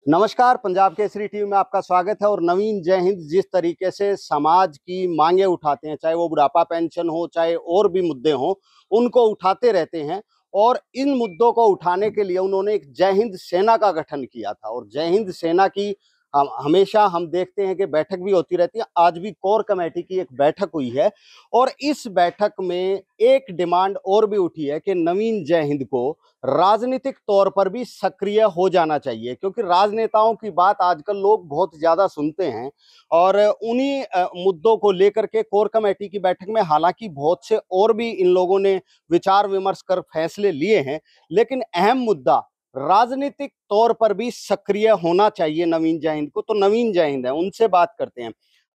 नमस्कार, पंजाब केसरी टीवी में आपका स्वागत है। और नवीन जय हिंद जिस तरीके से समाज की मांगे उठाते हैं, चाहे वो बुढ़ापा पेंशन हो, चाहे और भी मुद्दे हों, उनको उठाते रहते हैं। और इन मुद्दों को उठाने के लिए उन्होंने एक जय हिंद सेना का गठन किया था। और जय हिंद सेना की हमेशा हम देखते हैं कि बैठक भी होती रहती है। आज भी कोर कमेटी की एक बैठक हुई है और इस बैठक में एक डिमांड और भी उठी है कि नवीन जय हिंद को राजनीतिक तौर पर भी सक्रिय हो जाना चाहिए, क्योंकि राजनेताओं की बात आजकल लोग बहुत ज्यादा सुनते हैं। और उन्हीं मुद्दों को लेकर के कोर कमेटी की बैठक में हालांकि बहुत से और भी इन लोगों ने विचार विमर्श कर फैसले लिए हैं, लेकिन अहम मुद्दा राजनीतिक तौर पर भी सक्रिय होना चाहिए नवीन जय हिंद को। तो नवीन जय हिंद है, उनसे बात करते हैं।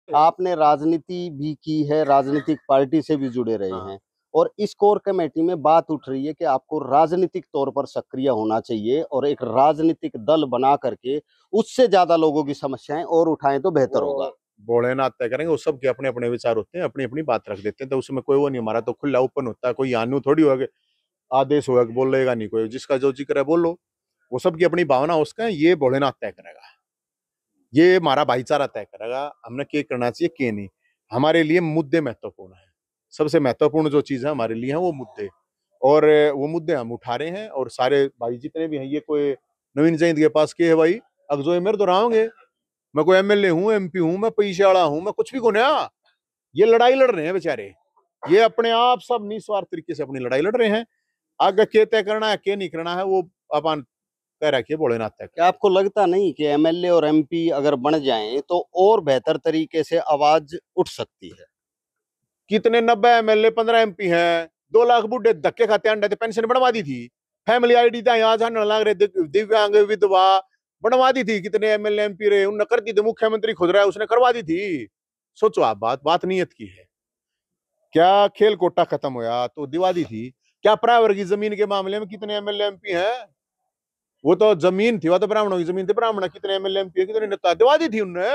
आपने राजनीति भी की है, राजनीतिक पार्टी से भी जुड़े रहे हैं, और इस कोर कमेटी में बात उठ रही है कि आपको राजनीतिक तौर पर सक्रिय होना चाहिए और एक राजनीतिक दल बना करके उससे ज्यादा लोगों की समस्याएं और उठाएं तो बेहतर होगा। भोलेनाथ तय करेंगे। वो सबके अपने अपने विचार होते हैं, अपनी अपनी बात रख देते हैं, तो उसमें कोई वो नहीं। हमारा तो खुला ओपन होता है, कोई यानू थोड़ी होगा आदेश होगा कि बोलेगा नहीं कोई, जिसका जो जिक्र है बोलो। वो सबकी अपनी भावना उसका है, ये भोलेनाथ तय करेगा, ये हमारा भाईचारा तय करेगा हमने क्या करना चाहिए क्या नहीं। हमारे लिए मुद्दे महत्वपूर्ण है, सबसे महत्वपूर्ण जो चीज है हमारे लिए है वो मुद्दे। और वो मुद्दे हम उठा रहे हैं, और सारे भाई जितने भी हैं, ये कोई नवीन जयंत के पास के है भाई, अब जो मेरे तो रहोगे, मैं कोई एमएलए हूँ, एमपी हूँ, मैं पैसे वाला हूँ, मैं कुछ भी को ना। ये लड़ाई लड़ रहे हैं बेचारे, ये अपने आप सब निस्वार्थ तरीके से अपनी लड़ाई लड़ रहे हैं। आगे क्या तय करना है क्या नहीं करना है वो अपन कह रखिए भोलेनाथ तय। क्या आपको लगता नहीं कि एमएलए और एमपी अगर बन जाएं तो और बेहतर तरीके से आवाज उठ सकती है? कितने 90 एमएलए 15 एमपी हैं, 2 लाख बुढ़े धक्के खाते अंडे थे, पेंशन बढ़वा दी थी। फैमिली आईडी था यहाँ जाने लग रहे, दिव्यांग विधवा बढ़वा दी थी। कितने एमएलए एमपी रहे, उन्होंने कर दी थी। मुख्यमंत्री खुद रहा है, उसने करवा दी थी। सोचो आप, बात नीयत की है। क्या खेल कोटा खत्म होया तो दिवा दी थी। क्या प्रायवर की जमीन के मामले में कितने एमएलए एमपी हैं? वो तो जमीन थी, वो तो ब्राह्मणों की जमीन थी। ब्राह्मण कितने एमएलए एमपी है, कितने नेता दिवा दी थी उनने।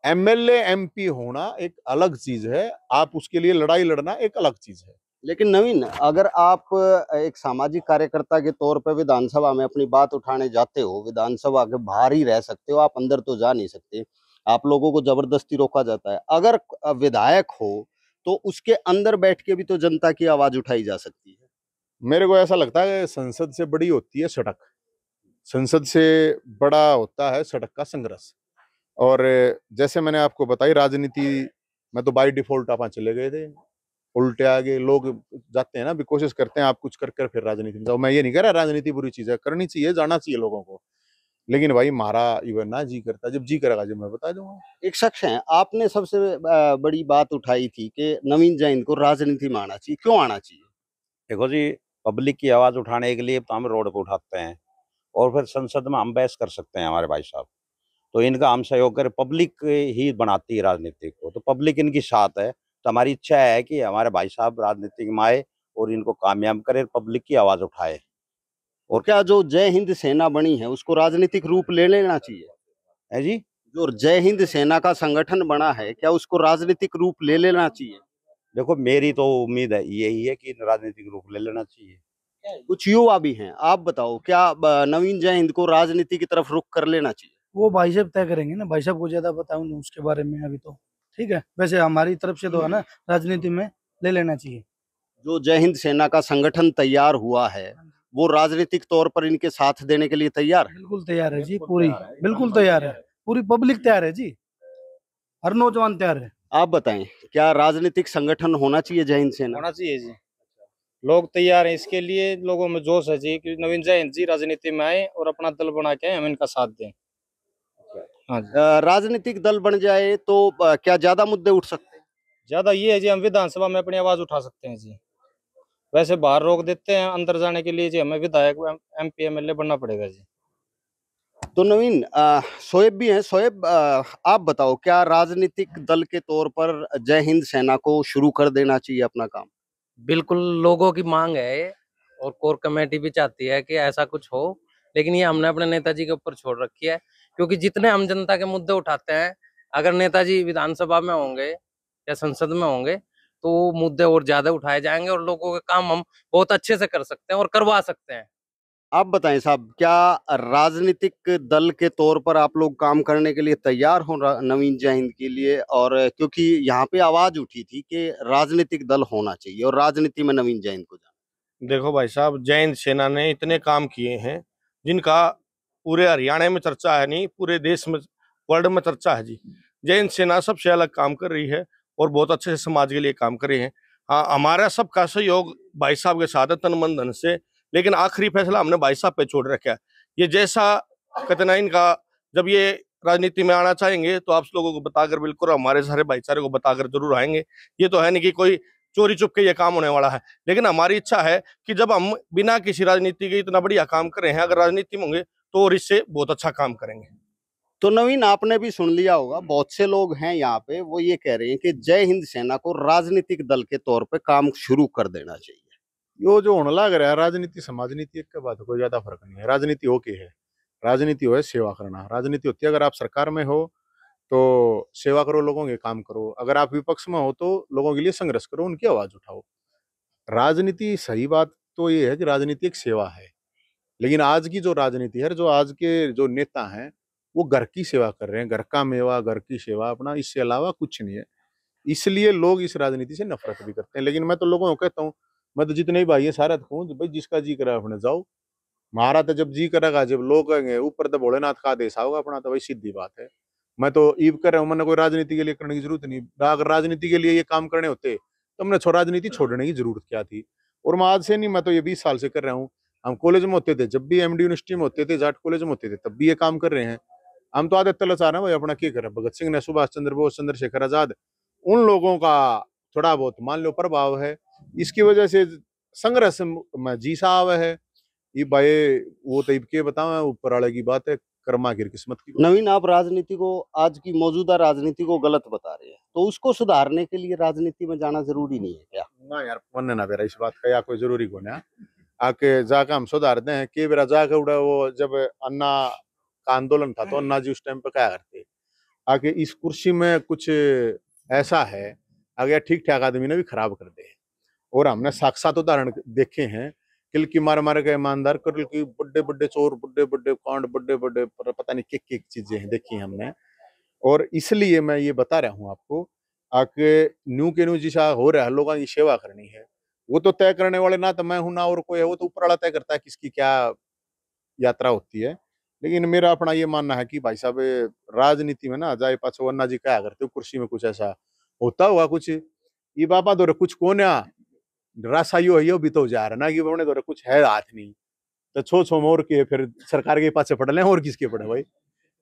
एमएलए एमपी होना एक अलग चीज है, आप उसके लिए लड़ाई लड़ना एक अलग चीज है। लेकिन नवीन, अगर आप एक सामाजिक कार्यकर्ता के तौर पर विधानसभा में अपनी बात उठाने जाते हो, विधानसभा के बाहर ही रह सकते हो, आप अंदर तो जा नहीं सकते, आप लोगों को जबरदस्ती रोका जाता है। अगर विधायक हो तो उसके अंदर बैठ के भी तो जनता की आवाज उठाई जा सकती है। मेरे को ऐसा लगता है संसद से बड़ी होती है सड़क, संसद से बड़ा होता है सड़क का संघर्ष। और जैसे मैंने आपको बताई राजनीति में तो बाय डिफॉल्ट आप चले गए थे, उल्टे आगे लोग जाते हैं ना, भी कोशिश करते हैं आप कुछ कर कर फिर राजनीति में जाओ। मैं ये नहीं कह रहा राजनीति बुरी चीज है, करनी चाहिए, जाना चाहिए लोगों को। लेकिन भाई हमारा इवन ना जी करता, जब जी करेगा जब मैं बता दूंगा। एक शख्स हैं, आपने सबसे बड़ी बात उठाई थी कि नवीन जैन को राजनीति में आना चाहिए। क्यों आना चाहिए? देखो जी, पब्लिक की आवाज उठाने के लिए तो हम रोड पे उठाते हैं, और फिर संसद में हम बहस कर सकते हैं हमारे भाई साहब। तो इनका हम सहयोग करें, पब्लिक ही बनाती है राजनीति को, तो पब्लिक इनकी साथ है। तो हमारी इच्छा है कि हमारे भाई साहब राजनीति में आए और इनको कामयाब करें, पब्लिक की आवाज उठाए। और क्या जो जय हिंद सेना बनी है उसको राजनीतिक रूप ले लेना चाहिए? है जी। जो जय हिंद सेना का संगठन बना है, क्या उसको राजनीतिक रूप ले लेना चाहिए? देखो, मेरी तो उम्मीद है यही है कि राजनीतिक रूप ले लेना चाहिए। कुछ युवा भी हैं, आप बताओ, क्या नवीन जय हिंद को राजनीति की तरफ रुख कर लेना चाहिए? वो भाई साहब तय करेंगे ना, भाई साहब को ज्यादा बताऊं ना उसके बारे में अभी तो। ठीक है, वैसे हमारी तरफ से तो है ना, राजनीति में ले लेना चाहिए। जो जय हिंद सेना का संगठन तैयार हुआ है वो राजनीतिक तौर पर इनके साथ देने के लिए तैयार है? बिल्कुल तैयार है जी, पूरी बिल्कुल तैयार है, पूरी पब्लिक तैयार है जी, हर नौजवान तैयार है। आप बताएं, क्या राजनीतिक संगठन होना चाहिए जय हिंद सेना? होना चाहिए जी, लोग तैयार हैं इसके लिए, लोगों में जोश है जी कि नवीन जयंत जी राजनीति में आए और अपना दल बना के हम इनका साथ दें। हाँ जी, राजनीतिक दल बन जाए तो क्या ज्यादा मुद्दे उठ सकते हैं? ज्यादा ये है जी, हम विधानसभा में अपनी आवाज उठा सकते हैं जी। वैसे बाहर रोक देते हैं, अंदर जाने के लिए जी हमें विधायक एमपी एमएलए बनना पड़ेगा जी। तो नवीन, शोएब भी हैं। शोएब, आप बताओ, क्या राजनीतिक दल के तौर पर जय हिंद सेना को शुरू कर देना चाहिए अपना काम? बिल्कुल, लोगों की मांग है ये, और कोर कमेटी भी चाहती है कि ऐसा कुछ हो, लेकिन ये हमने अपने नेताजी के ऊपर छोड़ रखी है। क्योंकि जितने हम जनता के मुद्दे उठाते हैं, अगर नेताजी विधानसभा में होंगे या संसद में होंगे तो मुद्दे और ज्यादा उठाए जाएंगे और लोगों के काम हम बहुत अच्छे से कर सकते हैं और करवा सकते हैं। आप बताएं साहब, क्या राजनीतिक दल के तौर पर आप लोग काम करने के लिए तैयार हो नवीन जयहिंद के लिए? और क्योंकि यहाँ पे आवाज उठी थी कि राजनीतिक दल होना चाहिए और राजनीति में नवीन जयहिंद को जाना। देखो भाई साहब, जैन सेना ने इतने काम किए हैं जिनका पूरे हरियाणा में चर्चा है, नहीं पूरे देश में, वर्ल्ड में चर्चा है जी। जैन सेना सबसे अलग काम कर रही है और बहुत अच्छे से समाज के लिए काम कर रही है। हाँ, हमारा सबका सहयोग भाई साहब के साथ है, तन मन धन से, लेकिन आखिरी फैसला हमने भाई साहब पे छोड़ रखा है। ये जैसा कहते इनका, जब ये राजनीति में आना चाहेंगे तो आप लोगों को बताकर, बिल्कुल हमारे सारे भाईचारे को बताकर जरूर आएंगे। ये तो है नहीं कि कोई चोरी चुप के ये काम होने वाला है, लेकिन हमारी इच्छा है कि जब हम बिना किसी राजनीति के इतना बढ़िया काम कर रहे हैं, अगर राजनीति में होंगे तो और इससे बहुत अच्छा काम करेंगे। तो नवीन, आपने भी सुन लिया होगा, बहुत से लोग हैं यहाँ पे, वो ये कह रहे हैं कि जय हिंद सेना को राजनीतिक दल के तौर पे काम शुरू कर देना चाहिए। यो जो होने लग रहा है, राजनीति समाजनीति एक के बात कोई ज्यादा फर्क नहीं है। राजनीति हो के है, राजनीति हो है सेवा करना। राजनीति होती है अगर आप सरकार में हो तो सेवा करो, लोगों के काम करो। अगर आप विपक्ष में हो तो लोगों के लिए संघर्ष करो, उनकी आवाज उठाओ। राजनीति, सही बात तो ये है कि राजनीति एक सेवा है, लेकिन आज की जो राजनीति है, जो आज के जो नेता हैं, वो घर की सेवा कर रहे हैं, घर का मेवा, घर की सेवा अपना, इससे अलावा कुछ नहीं है। इसलिए लोग इस राजनीति से नफरत भी करते हैं। लेकिन मैं तो लोगों को कहता हूँ, मैं तो जितने भी भाई है सारा कहूँ, भाई जिसका जी करा अपने जाओ। महाराज तो जब जी करेगा, जब लोग कहेंगे ऊपर तो भोलेनाथ का आदेश आओगा अपना, तो भाई सीधी बात है। मैं तो ईब कर रहा हूँ, मैंने कोई राजनीति के लिए करने की जरूरत नहीं। अगर राजनीति के लिए ये काम करने होते तो हमने राजनीति छोड़ने की जरूरत क्या थी। और मैं आज से नहीं, मैं तो ये 20 साल से कर रहा हूँ। हम कॉलेज में होते थे, जब भी एमडी यूनिवर्सिटी में होते थे, जाट कॉलेज में होते थे, तब भी ये काम कर रहे हैं। हम तो आदत तलस आ रहे हैं भाई, अपना क्या करें। भगत सिंह ने, सुभाष चंद्र बोस, चंद्रशेखर आजाद, उन लोगों का थोड़ा बहुत मान लो प्रभाव है, इसकी वजह से संघर्ष में जी साहब है। ये भाई वो तो के बताओ, ऊपर वाले की बात है, कर्मा की किस्मत की। नवीन, आप राजनीति को, आज की मौजूदा राजनीति को गलत बता रहे हैं, तो उसको सुधारने के लिए राजनीति में जाना जरूरी नहीं है क्या? ना यार, मन ना बेरा इस बात का, या कोई जरूरी को ना आके जाकर हम सुधारते हैं कि बेरा जाकर उड़ा। वो जब अन्ना का आंदोलन था तो अन्ना जी उस टाइम पे क्या करते, आके इस कुर्सी में कुछ ऐसा है, अगर ठीक ठाक आदमी ने भी खराब कर दे। और हमने साक्षात उदाहरण देखे हैं, किल की मार मार के ईमानदार, किल की बड़े बड़े चोर, बड़े बड़े कांड, बड़े बड़े पता नहीं क्या चीजें हैं देखी हमने। और इसलिए मैं ये बता रहा हूँ आपको, आके न्यू के न्यू जिसा हो रहा है, लोगों की सेवा करनी है। वो तो तय करने वाले ना तो मैं हूं ना और कोई है, वो तो ऊपर वाला तय करता है किसकी क्या यात्रा होती है। लेकिन मेरा अपना ये मानना है कि भाई साहब, राजनीति में ना जाए पाछो अन्ना जी क्या करते हो, कुर्सी में कुछ ऐसा होता हुआ कुछ ये बाबा दो कुछ कोने रासाइयो है भी तो जा रहा ना, कि उन्होंने दो कुछ है हाथ नहीं तो छो छो मोर के फिर सरकार के पास पड़ ले, और किसके पड़े भाई।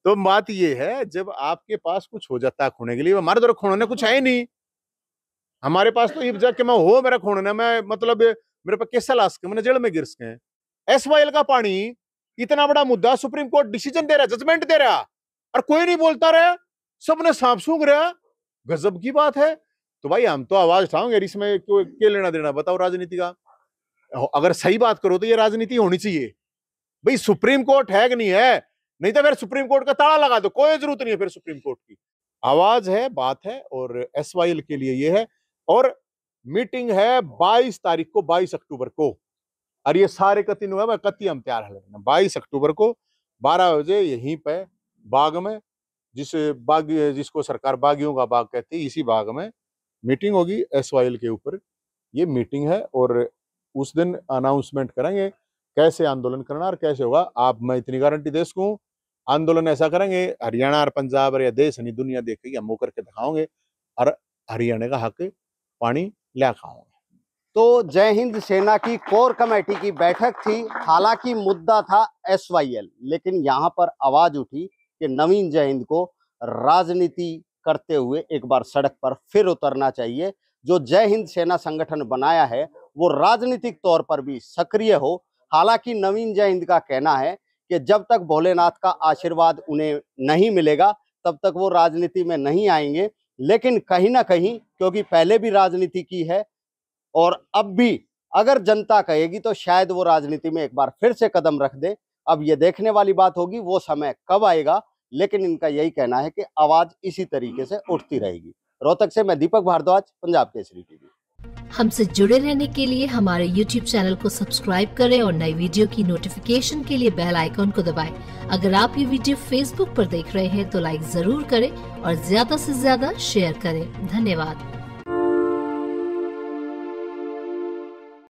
तो बात ये है, जब आपके पास कुछ हो जाता है खोने के लिए, हमारे दो खोने कुछ है ही नहीं। हमारे पास तो ये जाके मैं हो मेरा खोने, मैं मतलब मेरे पास कैसा लाश के मैंने जेल में गिर सके। एसवाईएल का पानी इतना बड़ा मुद्दा, सुप्रीम कोर्ट डिसीजन दे रहा, जजमेंट दे रहा, और कोई नहीं बोलता रहा, सबने सांप सूंघ रहा। गजब की बात है। तो भाई हम तो आवाज उठाओगे, इसमें क्यों क्या लेना देना बताओ राजनीति का। अगर सही बात करो तो ये राजनीति होनी चाहिए भाई। सुप्रीम कोर्ट है कि नहीं है, नहीं तो फिर सुप्रीम कोर्ट का ताला लगा दो, कोई जरूरत नहीं है फिर सुप्रीम कोर्ट की। आवाज है, बात है, और एसवाईएल के लिए ये है। और मीटिंग है 22 तारीख को, 22 अक्टूबर को, और ये सारे कति हुआ, मैं कति हम तैयार है 22 अक्टूबर को 12 बजे यहीं पे बाग में, जिस बाग जिसको सरकार बागियों का बाग कहती है, इसी बाग में मीटिंग होगी एसवाईएल के ऊपर। ये मीटिंग है और उस दिन अनाउंसमेंट करेंगे कैसे आंदोलन करना और कैसे होगा। आप, मैं इतनी गारंटी दे सकूं, आंदोलन ऐसा करेंगे हरियाणा और पंजाब और या देश नहीं दुनिया देखेगी, हम वो करके दिखाओगे और हरियाणा का हक पानी ले खाओगे। तो जय हिंद सेना की कोर कमेटी की बैठक थी, हालांकि मुद्दा था एसवाईएल, लेकिन यहाँ पर आवाज उठी कि नवीन जय हिंद को राजनीति करते हुए एक बार सड़क पर फिर उतरना चाहिए। जो जय हिंद सेना संगठन बनाया है वो राजनीतिक तौर पर भी सक्रिय हो। हालांकि नवीन जय हिंद का कहना है कि जब तक भोलेनाथ का आशीर्वाद उन्हें नहीं मिलेगा तब तक वो राजनीति में नहीं आएंगे। लेकिन कहीं ना कहीं, क्योंकि पहले भी राजनीति की है और अब भी अगर जनता कहेगी तो शायद वो राजनीति में एक बार फिर से कदम रख दे। अब ये देखने वाली बात होगी वो समय कब आएगा, लेकिन इनका यही कहना है कि आवाज इसी तरीके से उठती रहेगी। रोहतक से मैं दीपक भारद्वाज, पंजाब केसरी टीवी। हमसे जुड़े रहने के लिए हमारे YouTube चैनल को सब्सक्राइब करें और नई वीडियो की नोटिफिकेशन के लिए बेल आइकॉन को दबाएं। अगर आप ये वीडियो Facebook पर देख रहे हैं तो लाइक जरूर करें और ज्यादा से ज्यादा शेयर करें। धन्यवाद।